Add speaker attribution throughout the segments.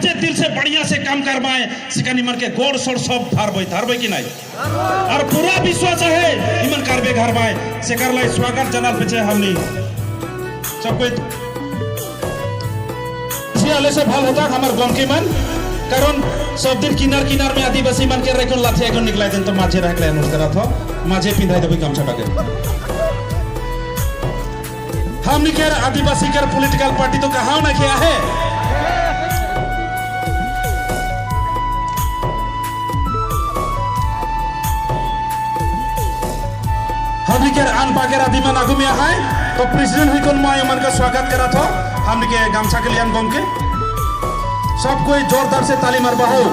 Speaker 1: सच्चे दिल से बढ़िया से काम करवाए सिकन इमन के गोड़ सोड़ सब धारबे कि नहीं और पूरा विश्वास है इमन करबे घर में से कर लाई स्वागत जनाल पे हमनी सब कोई सियाले से भाल होता हमार गम के मन कारण सब दिन किनार किनार में आदिवासी मन के रेकन लाथे एगो निकलाई देन तो माझे रखले अनुस करा था माझे पिंधाई देबे गामछा टाके हमनी के आदिवासी के पॉलिटिकल पार्टी तो कहां ना किया है हमनी के आन पाके आदिमान आगु में है तो प्रेसिडेंट हुई कोन माय मन का स्वागत करा था हमनी के गामछा के लिए गम के सब कोई जोरदार से ताली मारबा हो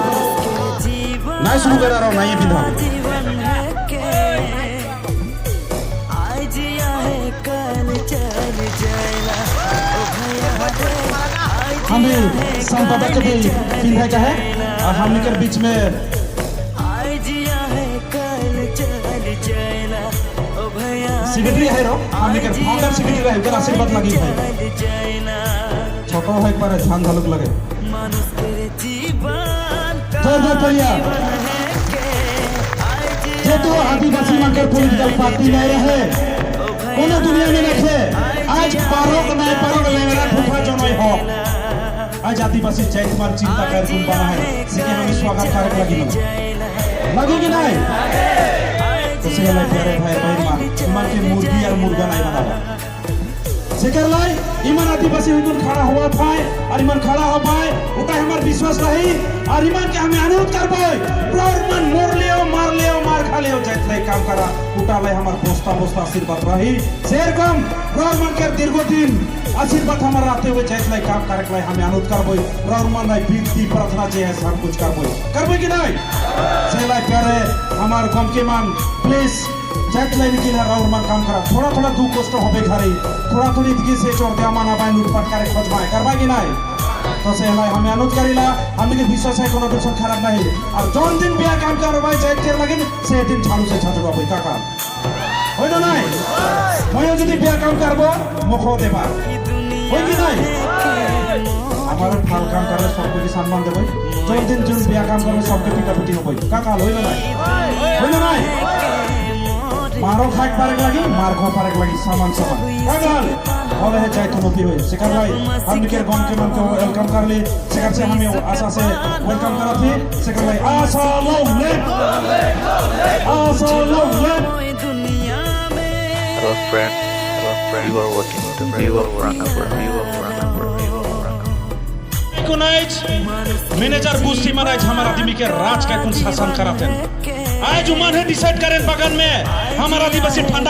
Speaker 1: नहीं शुरू करा रहा नहीं बिंधा हमें संपदा के भी बिंधा का है और हमने के बीच में सेक्रेटरी है रो हमने के फाउंडर सेक्रेटरी है उनका आशीर्वाद लगी है छोटो है पर ध्यान धालुक लगे जोरदार तालियां जे तो आदिवासी मन के पॉलिटिकल पार्टी नहीं रहे कोनो दुनिया में रखे आज पारोक नहीं पारोक लेवरा फुफा जो नहीं हो आज आदिवासी चैत मार चिंता कर गुण बना है सिके हम स्वागत करक लगी कि नहीं तो से लाई प्यारे भाई मां इमन के मुर्गी और मुर्गा नहीं बनावा सेकर लाई इमन आदिवासी हुन खड़ा हुआ पाए और इमन खड़ा हो पाए उता हमार विश्वास रही और इमन के हमें अनुरोध करबो प्रॉर्मन मोर लियो मार खा लियो जैत लाई काम करा उता लाई हमार पोस्ता आशीर्वाद रही शेर कम प्रॉर्मन के दीर्घदिन आशीर्वाद हमार आते हुए जैत लाई काम करक लाई हमें अनुरोध करबो प्रॉर्मन लाई विनती प्रार्थना जे है सब कुछ करबो कि नहीं से लाई प्यारे हमार गम के मान प्लीज जैत लाई की और मन काम करा थोड़ा दुख कष्ट होबे घरे थोड़ी दिखे से चोर दे माना बाय लूटपाट करे खोजबाय करबा कि नहीं तो से लाई हमें अनुरोध करिला हमनी के विश्वास है कोनो दूसर खराब नहीं और जोन दिन बिया काम करबाय जैत के लगे से दिन झाड़ू से छाटबा होई काका होय ना नहीं मैं যদি बिया काम करबो मुखो देबा होय कि नहीं हमारे फाल काम करे सबके सम्मान देबो जोन दिन जोन बिया काम करबो सबके पिटा पिटी होबो काका होय ना नहीं मारो खाक पारक लगी मार खो पारक लगी सामान कागल और है चाहे तुम होती हुई शिकार भाई हम के गम के मन को वेलकम कर ले शिकार से हमें आशा से वेलकम करा थी शिकार भाई आशा लोले
Speaker 2: Hello friend, you are working with a very well run number.
Speaker 1: Manager गुस्ती महाराज हमारा आदमी के राज का कौन शासन कराते हैं आज उमन है डिसाइड करें बगन में हमारा आदिवासी ठंडा